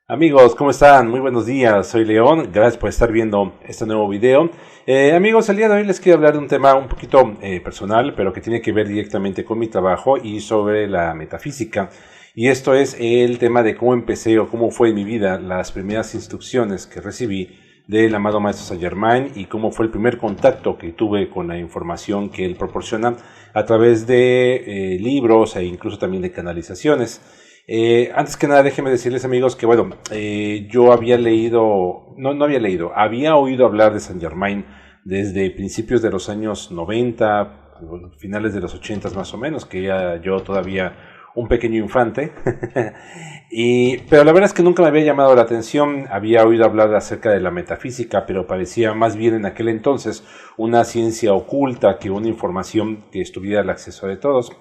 Amigos, ¿cómo están? Muy buenos días, soy León, gracias por estar viendo este nuevo video. Amigos, el día de hoy les quiero hablar de un tema un poquito personal, pero que tiene que ver directamente con mi trabajo y sobre la metafísica. Y esto es el tema de cómo empecé o cómo fue en mi vida las primeras instrucciones que recibí del amado Maestro Saint Germain y cómo fue el primer contacto que tuve con la información que él proporciona a través de libros e incluso también de canalizaciones. Antes que nada, déjenme decirles, amigos, que bueno, yo había leído, había oído hablar de Saint Germain desde principios de los años 90, finales de los 80 más o menos, que ya yo todavía un pequeño infante, pero la verdad es que nunca me había llamado la atención. Había oído hablar acerca de la metafísica, pero parecía más bien en aquel entonces una ciencia oculta que una información que estuviera al acceso de todos.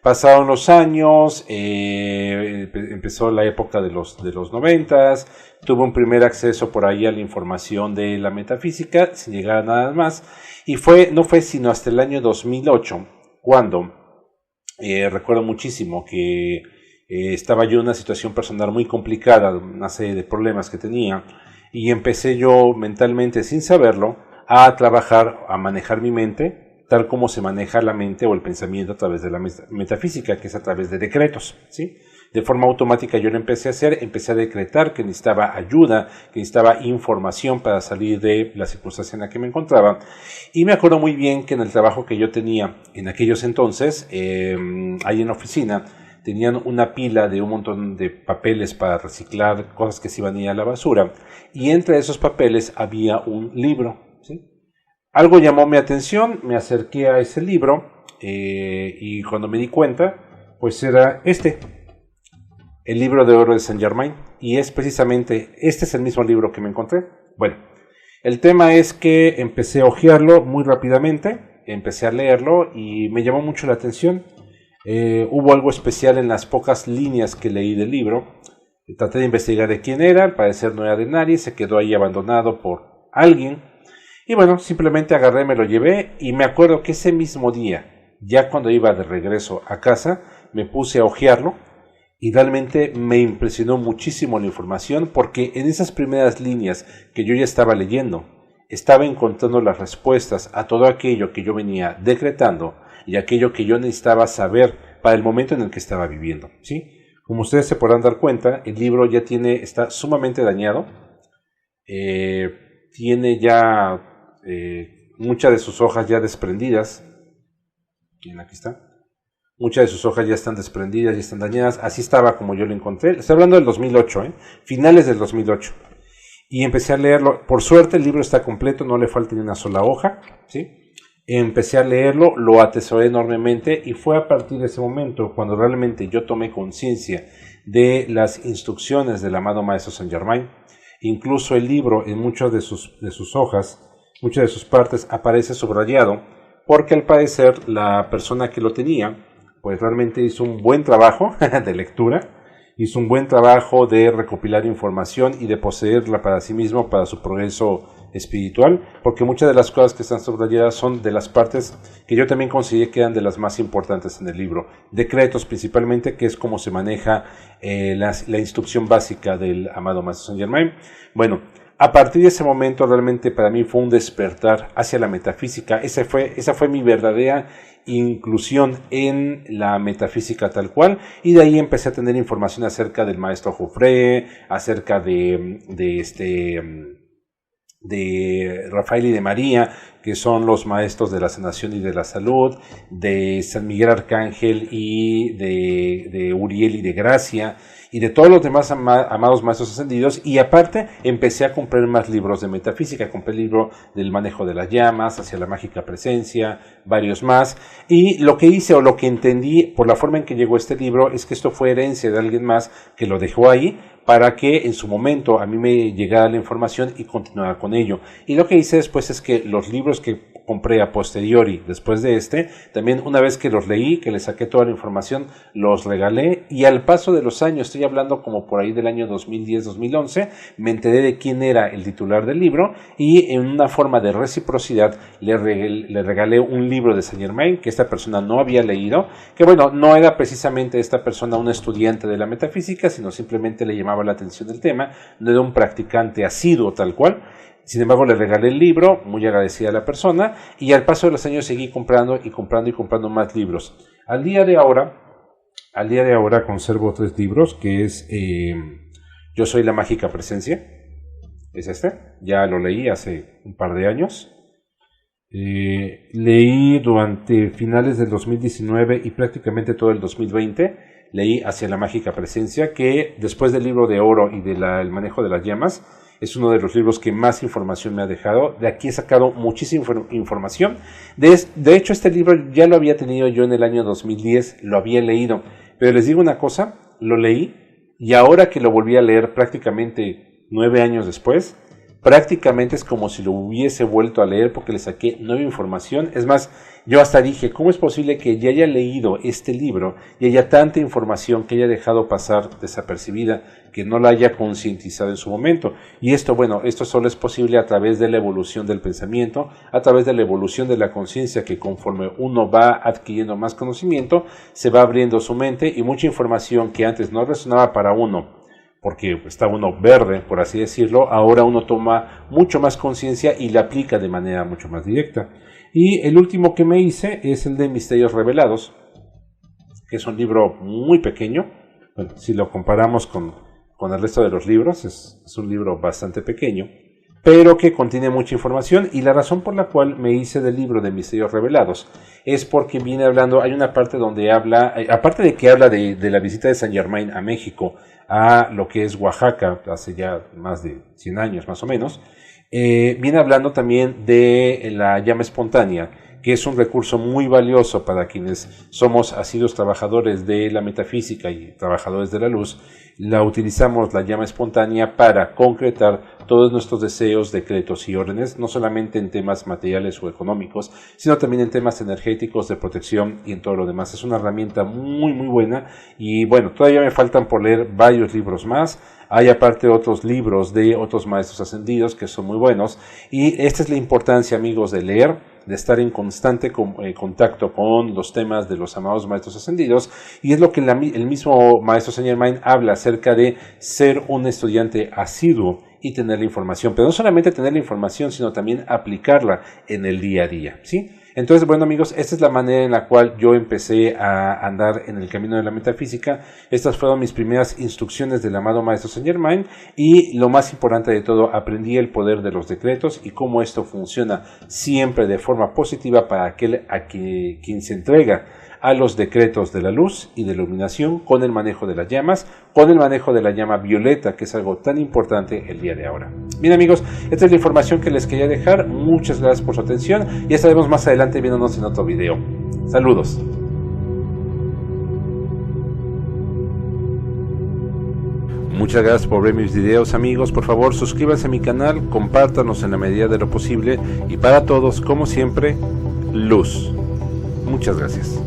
Pasaron los años, empezó la época de los 90s, tuve un primer acceso por ahí a la información de la metafísica, sin llegar a nada más, y no fue sino hasta el año 2008, cuando recuerdo muchísimo que estaba yo en una situación personal muy complicada, una serie de problemas que tenía, y empecé yo mentalmente, sin saberlo, a trabajar, a manejar mi mente, tal como se maneja la mente o el pensamiento a través de la metafísica, que es a través de decretos, ¿sí? De forma automática yo lo empecé a hacer, empecé a decretar que necesitaba ayuda, que necesitaba información para salir de la circunstancia en la que me encontraba. Y me acuerdo muy bien que en el trabajo que yo tenía en aquellos entonces, ahí en la oficina, tenían una pila de un montón de papeles para reciclar, cosas que se iban a ir a la basura, y entre esos papeles había un libro, ¿sí? Algo llamó mi atención, me acerqué a ese libro y cuando me di cuenta, pues era el libro de oro de Saint Germain, y es precisamente, este es el mismo libro que me encontré. Bueno, el tema es que empecé a hojearlo muy rápidamente, empecé a leerlo y me llamó mucho la atención. Hubo algo especial en las pocas líneas que leí del libro. Traté de investigar de quién era, al parecer no era de nadie, se quedó ahí abandonado por alguien. Y bueno, simplemente agarré, me lo llevé y me acuerdo que ese mismo día, ya cuando iba de regreso a casa, me puse a hojearlo y realmente me impresionó muchísimo la información, porque en esas primeras líneas que yo ya estaba leyendo, estaba encontrando las respuestas a todo aquello que yo venía decretando y aquello que yo necesitaba saber para el momento en el que estaba viviendo, ¿sí? Como ustedes se podrán dar cuenta, el libro ya está sumamente dañado, tiene ya muchas de sus hojas ya desprendidas. Aquí está. Muchas de sus hojas ya están desprendidas, ya están dañadas. Así estaba como yo lo encontré. Estoy hablando del 2008, finales del 2008. Y empecé a leerlo. Por suerte el libro está completo, no le falta ni una sola hoja, ¿sí? Empecé a leerlo, lo atesoré enormemente y fue a partir de ese momento cuando realmente yo tomé conciencia de las instrucciones del amado Maestro Saint Germain. Incluso el libro, en muchas de sus hojas, muchas de sus partes, aparece subrayado, porque al parecer la persona que lo tenía pues realmente hizo un buen trabajo de lectura, hizo un buen trabajo de recopilar información y de poseerla para sí mismo, para su progreso espiritual, porque muchas de las cosas que están subrayadas son de las partes que yo también consideré que eran de las más importantes en el libro. Decretos principalmente, que es cómo se maneja la instrucción básica del amado Maestro Saint Germain. Bueno, a partir de ese momento realmente para mí fue un despertar hacia la metafísica. Esa fue mi verdadera inclusión en la metafísica tal cual, y de ahí empecé a tener información acerca del maestro Joffre, acerca de Rafael y de María, que son los maestros de la sanación y de la salud, de San Miguel Arcángel y de Uriel y de Gracia, y de todos los demás amados maestros ascendidos. Y aparte empecé a comprar más libros de metafísica. Compré el libro del manejo de las llamas, hacia la mágica presencia, varios más, y lo que hice o lo que entendí por la forma en que llegó este libro es que esto fue herencia de alguien más que lo dejó ahí para que en su momento a mí me llegara la información y continuara con ello. Y lo que hice después es que los libros que compré a posteriori después de también una vez que los leí, que le saqué toda la información, los regalé, y al paso de los años, estoy hablando como por ahí del año 2010-2011, me enteré de quién era el titular del libro, y en una forma de reciprocidad le regalé un libro de Saint Germain que esta persona no había leído, que bueno, no era precisamente esta persona un estudiante de la metafísica, sino simplemente le llamaba la atención el tema, no era un practicante asiduo tal cual. Sin embargo, le regalé el libro, muy agradecida a la persona, y al paso de los años seguí comprando más libros. Al día de ahora conservo 3 libros, que es Yo soy la mágica presencia, es ya lo leí hace un par de años. Leí durante finales del 2019 y prácticamente todo el 2020, leí Hacia la mágica presencia, que después del libro de oro y del manejo de las llamas, es uno de los libros que más información me ha dejado. De aquí he sacado muchísima información. De hecho, este libro ya lo había tenido yo en el año 2010, lo había leído. Pero les digo una cosa, lo leí y ahora que lo volví a leer prácticamente 9 años después, prácticamente es como si lo hubiese vuelto a leer porque le saqué nueva información. Es más, yo hasta dije, ¿cómo es posible que ya haya leído este libro y haya tanta información que haya dejado pasar desapercibida, que no la haya concientizado en su momento? Y esto solo es posible a través de la evolución del pensamiento, a través de la evolución de la conciencia, que conforme uno va adquiriendo más conocimiento, se va abriendo su mente, y mucha información que antes no resonaba para uno, porque está uno verde, por así decirlo, ahora uno toma mucho más conciencia y la aplica de manera mucho más directa. Y el último que me hice es el de Misterios Revelados, que es un libro muy pequeño. Bueno, si lo comparamos con el resto de los libros, es un libro bastante pequeño, pero que contiene mucha información. Y la razón por la cual me hice del libro de Misterios Revelados es porque viene hablando, hay una parte donde habla, aparte de que habla de la visita de Saint Germain a México, a lo que es Oaxaca, hace ya más de 100 años más o menos, viene hablando también de la llama espontánea, que es un recurso muy valioso para quienes somos asiduos trabajadores de la metafísica y trabajadores de la luz. La utilizamos, la llama espontánea, para concretar todos nuestros deseos, decretos y órdenes, no solamente en temas materiales o económicos, sino también en temas energéticos, de protección y en todo lo demás. Es una herramienta muy muy buena, y bueno, todavía me faltan por leer varios libros más. Hay aparte otros libros de otros maestros ascendidos que son muy buenos, y esta es la importancia, amigos, de leer, de estar en constante contacto con los temas de los amados maestros ascendidos, y es lo que el mismo maestro Saint Germain habla acerca de ser un estudiante asiduo y tener la información, pero no solamente tener la información, sino también aplicarla en el día a día, ¿sí? Entonces, bueno, amigos, esta es la manera en la cual yo empecé a andar en el camino de la metafísica. Estas fueron mis primeras instrucciones del amado maestro Saint Germain, y lo más importante de todo, aprendí el poder de los decretos y cómo esto funciona siempre de forma positiva para quien se entrega a los decretos de la luz y de la iluminación, con el manejo de las llamas, con el manejo de la llama violeta, que es algo tan importante el día de ahora. Bien, amigos, esta es la información que les quería dejar. Muchas gracias por su atención, y ya estaremos más adelante viéndonos en otro video. Saludos. Muchas gracias por ver mis videos, amigos. Por favor, suscríbanse a mi canal, compártanos en la medida de lo posible, y para todos, como siempre, luz. Muchas gracias.